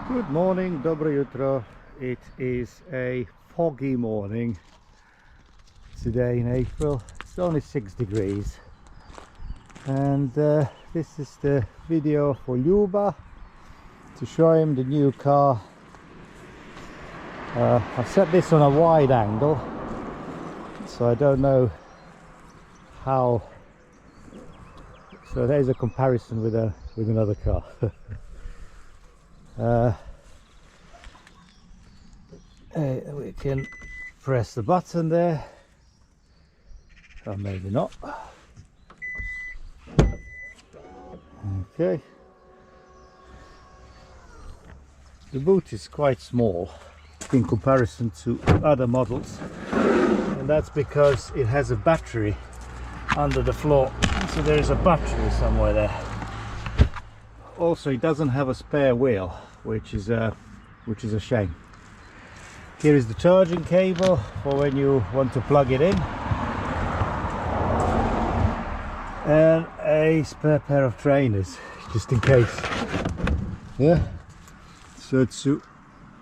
Good morning, dobro jutro. It is a foggy morning today in April. It's only 6 degrees, and this is the video for Ljuba to show him the new car. I've set this on a wide angle, so I don't know how. So there's a comparison with another car. We can press the button there, or maybe not. Okay, the boot is quite small in comparison to other models, and that's because it has a battery under the floor, so there is a battery somewhere there. Also, it doesn't have a spare wheel, which is a shame. Here is the charging cable for when you want to plug it in, and a spare pair of trainers just in case. Yeah. So to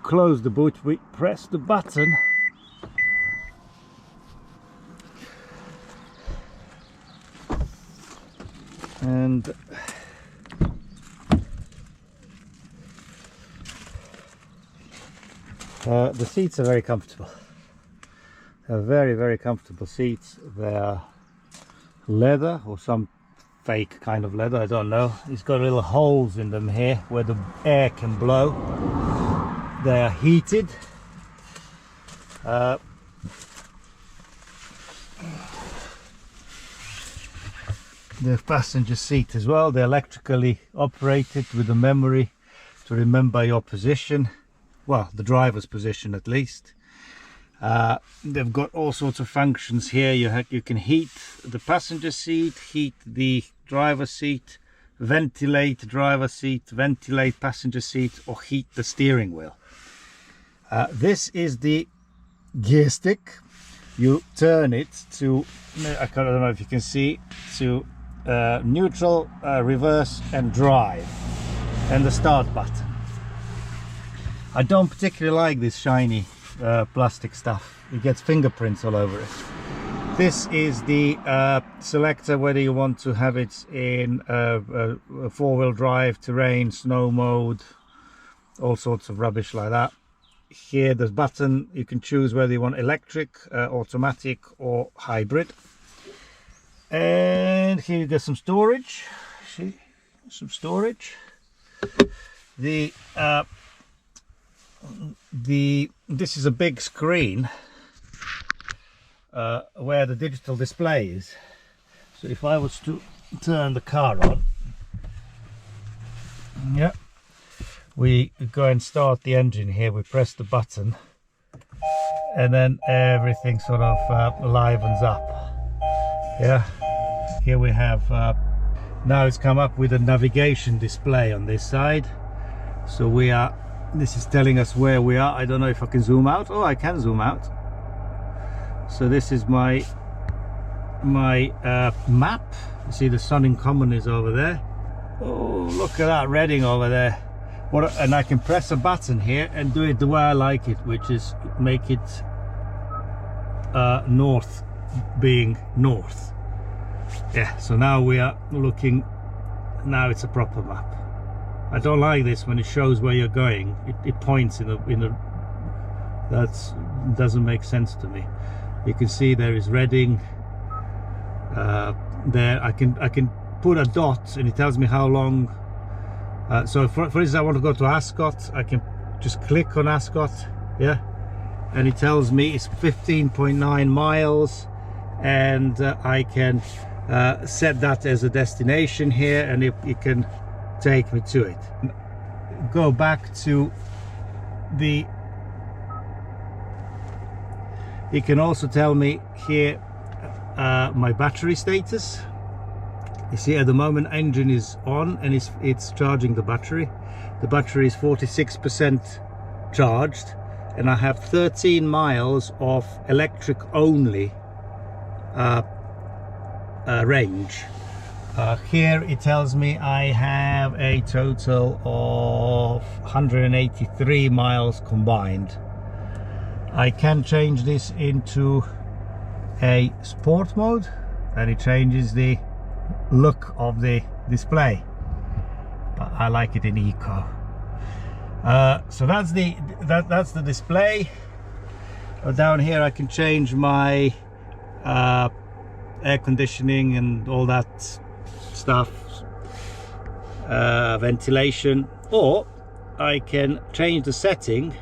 close the boot, we press the button, and the seats are very comfortable. They're very comfortable seats. They're leather or some fake kind of leather, I don't know. It's got little holes in them here where the air can blow. They are heated. The passenger seat as well, they're electrically operated with a memory to remember your position. Well, the driver's position at least. They've got all sorts of functions here. You can heat the passenger seat, heat the driver's seat, ventilate driver's seat, ventilate passenger seat, or heat the steering wheel. This is the gear stick. You turn it to, I don't know if you can see, to neutral, reverse and drive, and the start button. I don't particularly like this shiny plastic stuff. It gets fingerprints all over it. This is the selector, whether you want to have it in a four-wheel drive, terrain, snow mode, all sorts of rubbish like that. Here, the button, you can choose whether you want electric, automatic or hybrid. And here there's some storage. See, some storage. This is a big screen where the digital display is. So if I was to turn the car on, yeah, we go and start the engine here. We press the button, and then everything sort of livens up. Yeah, here we have now it's come up with a navigation display on this side. So this is telling us where we are. I don't know if I can zoom out. Oh, I can zoom out. So this is my map. You see the Sun in Common is over there. Oh, look at that Reading over there. And I can press a button here and do it the way I like it, which is make it north being north. Yeah, so now we are looking, now it's a proper map. I don't like this when it shows where you're going. It points in a that doesn't make sense to me. You can see there is Reading. There I can put a dot and it tells me how long. So for instance, I want to go to Ascot. I can just click on Ascot, yeah, and it tells me it's 15.9 miles, and I can set that as a destination here, and it can take me to it. Go back to the, it can also tell me here my battery status. You see at the moment engine is on and it's charging the battery. The battery is 46% charged, and I have 13 miles of electric only range. Here it tells me I have a total of 183 miles combined. I can change this into a sport mode and it changes the look of the display, but I like it in eco. So that's the display. Down here I can change my air conditioning and all that stuff, ventilation, or I can change the setting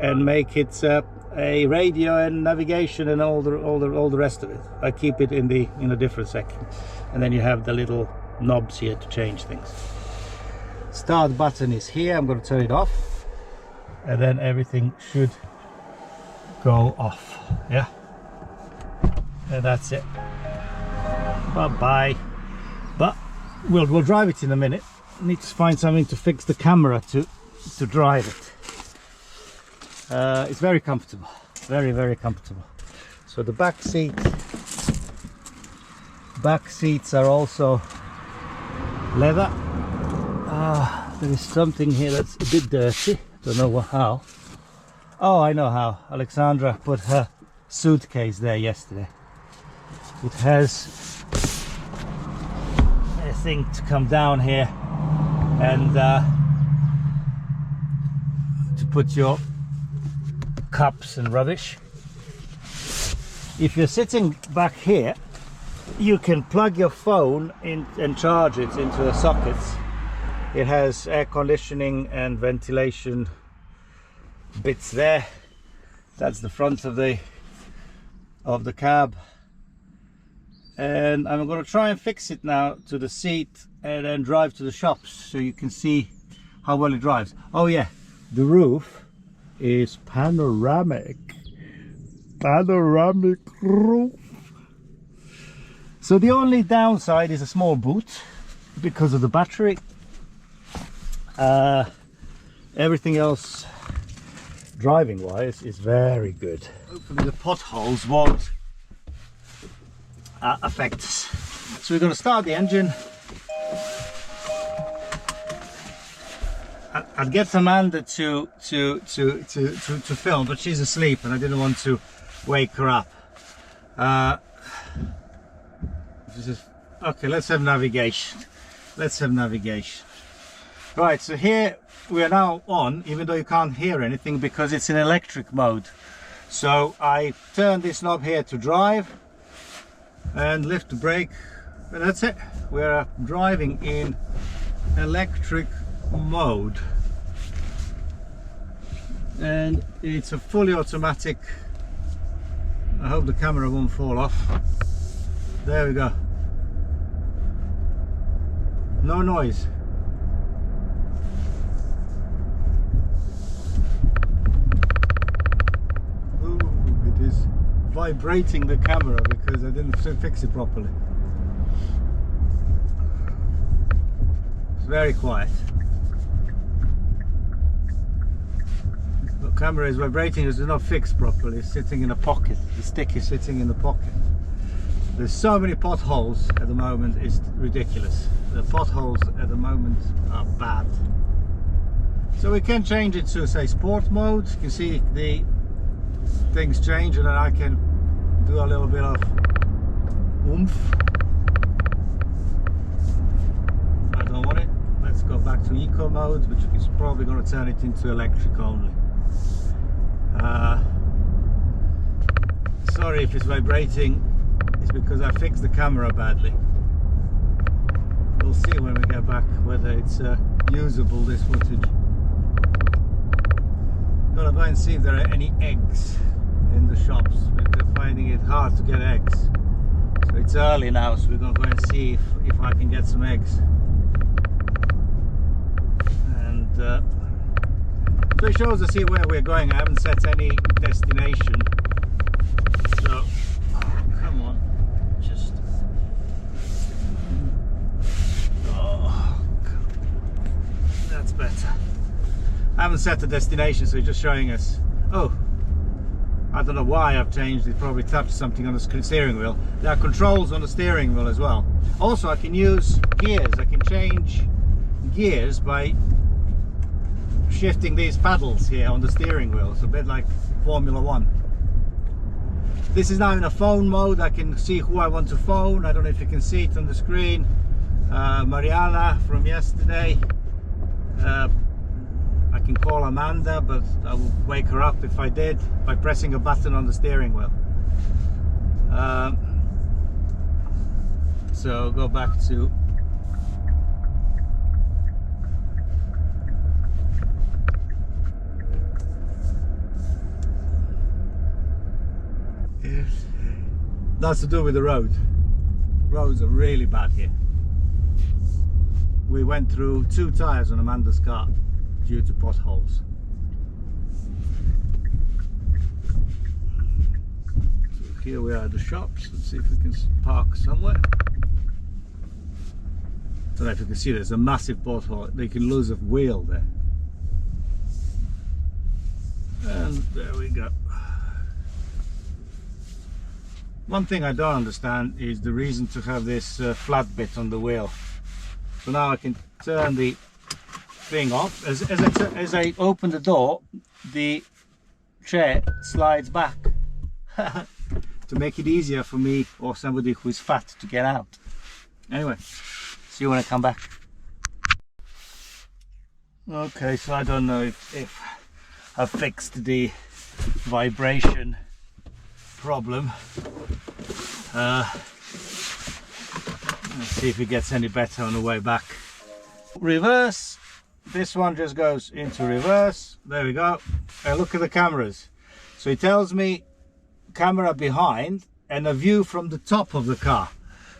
and make it a radio and navigation and all the rest of it. I keep it in a different section, and then you have the little knobs here to change things. Start button is here. I'm going to turn it off, and then everything should go off. Yeah, and that's it. Bye bye. But we'll drive it in a minute. Need to find something to fix the camera to drive it. It's very comfortable, very comfortable. So the back seats are also leather. There is something here that's a bit dirty. Don't know how. Oh, I know how. Alexandra put her suitcase there yesterday. It has a thing to come down here and to put your cups and rubbish. If you're sitting back here, you can plug your phone in and charge it into the sockets. It has air conditioning and ventilation bits there. That's the front of the cab, and I'm going to try and fix it now to the seat and then drive to the shops so you can see how well it drives. Oh yeah, the roof is panoramic roof. So the only downside is a small boot because of the battery. Everything else driving wise is very good. Hopefully the potholes won't affect us. So we're going to start the engine. I'd get Amanda to film, but she's asleep and I didn't want to wake her up. Okay, let's have navigation. Right, so here we are now on, even though you can't hear anything because it's in electric mode. So I turn this knob here to drive and lift the brake, and that's it. We're driving in electric mode, and it's a fully automatic. I hope the camera won't fall off. There we go. No noise. Ooh, it is vibrating the camera because I didn't fix it properly. It's very quiet. The camera is vibrating because it's not fixed properly. It's sitting in a pocket. The stick is sitting in the pocket. There's so many potholes at the moment, it's ridiculous. The potholes at the moment are bad. So we can change it to, say, sport mode. You can see the things change, and then I can do a little bit of oomph. I don't want it. Let's go back to eco mode, which is probably going to turn it into electric only. Sorry if it's vibrating. It's because I fixed the camera badly. We'll see when we get back whether it's usable, this footage. I'm gonna go and see if there are any eggs in the shops. We're finding it hard to get eggs. So it's early now, so we're gonna go and see if I can get some eggs. And so it shows us here where we're going. I haven't set any destination. So come on, just that's better. I haven't set the destination, so it's just showing us. Oh, I don't know why I've changed it, probably touched something on the steering wheel. There are controls on the steering wheel as well. Also I can use gears, I can change gears by shifting these paddles here on the steering wheel. It's a bit like Formula 1. This is now in a phone mode. I can see who I want to phone. I don't know if you can see it on the screen. Mariana from yesterday. I can call Amanda, but I will wake her up if I did by pressing a button on the steering wheel. So go back to that's to do with the road. Roads are really bad here. We went through 2 tires on Amanda's car due to potholes. So here we are at the shops. Let's see if we can park somewhere. I don't know if you can see, there's a massive pothole. They can lose a wheel there. And there we go. One thing I don't understand is the reason to have this flat bit on the wheel. So now I can turn the thing off. As I open the door, the chair slides back to make it easier for me or somebody who is fat to get out. Anyway, see you when I come back. Okay, so I don't know if I've fixed the vibration problem. Let's see if it gets any better on the way back. Reverse. This one just goes into reverse. There we go. Look at the cameras. So it tells me camera behind and a view from the top of the car.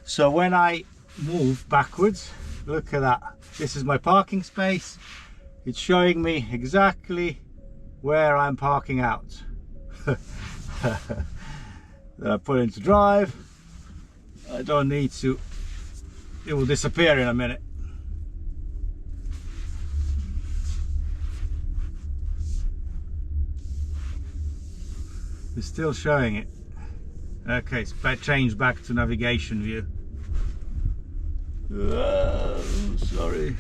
So when I move backwards, look at that. This is my parking space. It's showing me exactly where I'm parking out. Then I put into drive. I don't need to, it will disappear in a minute. It's still showing it. Okay, it's changed back to navigation view. Oh, sorry.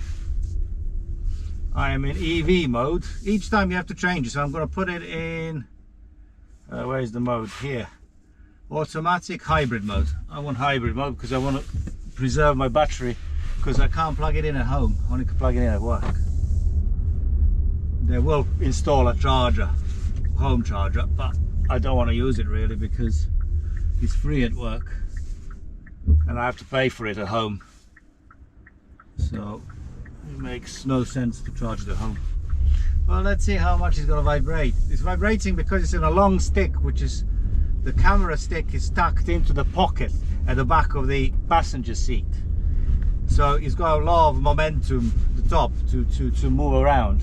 I am in EV mode. Each time you have to change it, so I'm going to put it in, where's the mode? Here. Automatic hybrid mode. I want hybrid mode because I want to preserve my battery, because I can't plug it in at home. I only can plug it in at work. They will install a charger, home charger, but I don't want to use it really because it's free at work and I have to pay for it at home. So it makes no sense to charge it at home. Well, let's see how much it's going to vibrate. It's vibrating because it's in a long stick, which is, the camera stick is tucked into the pocket at the back of the passenger seat. So it's got a lot of momentum at the top to move around.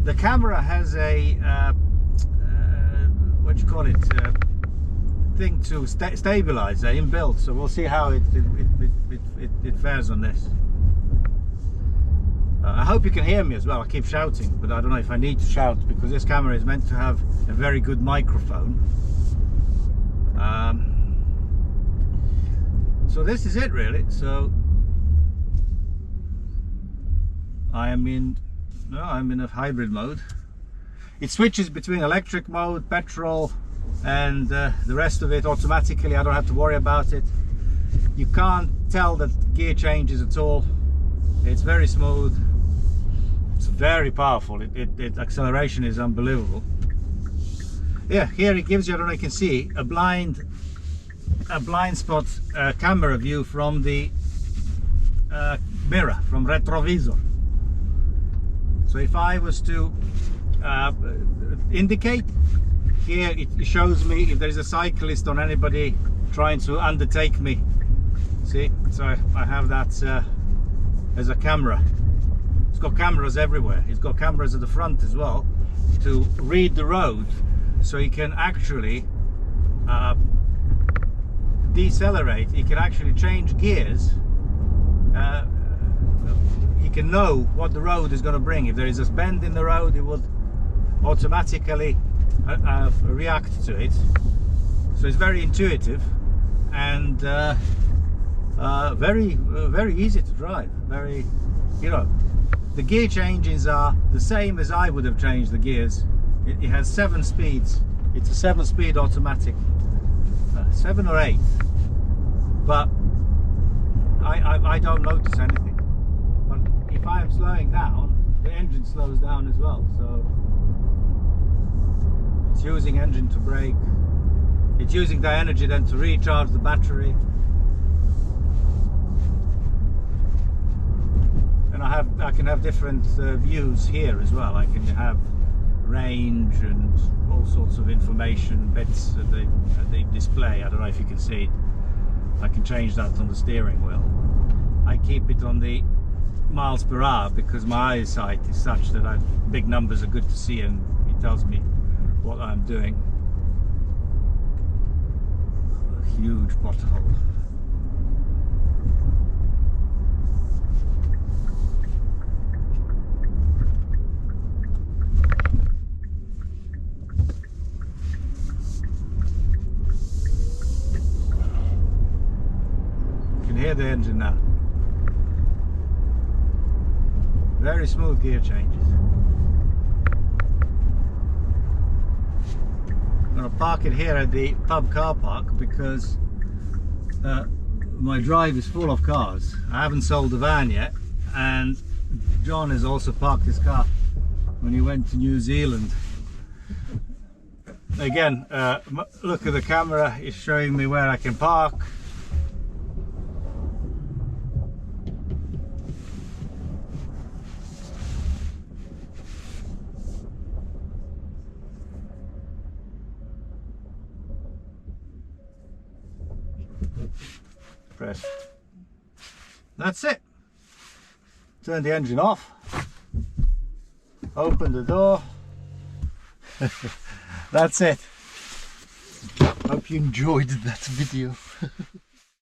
The camera has a, what do you call it, thing to stabilize, inbuilt. So we'll see how it fares on this. I hope you can hear me as well. I keep shouting, but I don't know if I need to shout because this camera is meant to have a very good microphone. So this is it really. So I'm in a hybrid mode. It switches between electric mode, petrol, and the rest of it automatically. I don't have to worry about it. You can't tell that gear changes at all. It's very smooth. It's very powerful. Acceleration is unbelievable. Yeah, here it gives you, I don't know if you can see, a blind spot camera view from the mirror, from retrovisor. So if I was to indicate, here it shows me if there is a cyclist or anybody trying to undertake me. See, so I have that as a camera. It's got cameras everywhere. It's got cameras at the front as well to read the road, so you can actually decelerate. You can actually change gears. You can know what the road is going to bring. If there is a bend in the road, it will automatically react to it. So it's very intuitive and very easy to drive. Very, you know, the gear changes are the same as I would have changed the gears. It has 7 speeds. It's a 7-speed automatic, 7 or 8. But I don't notice anything. But if I am slowing down, the engine slows down as well. So it's using engine to brake. It's using the energy then to recharge the battery. And I can have different views here as well. I can have range and all sorts of information bits that they display. I don't know if you can see it. I can change that on the steering wheel. I keep it on the miles per hour because my eyesight is such that big numbers are good to see, and it tells me what I'm doing. A huge pothole. You can hear the engine now. Very smooth gear changes. I'm going to park it here at the pub car park because my drive is full of cars. I haven't sold the van yet, and John has also parked his car when he went to New Zealand. Again, look at the camera, it's showing me where I can park. Press. That's it. Turn the engine off. Open the door. That's it. Hope you enjoyed that video.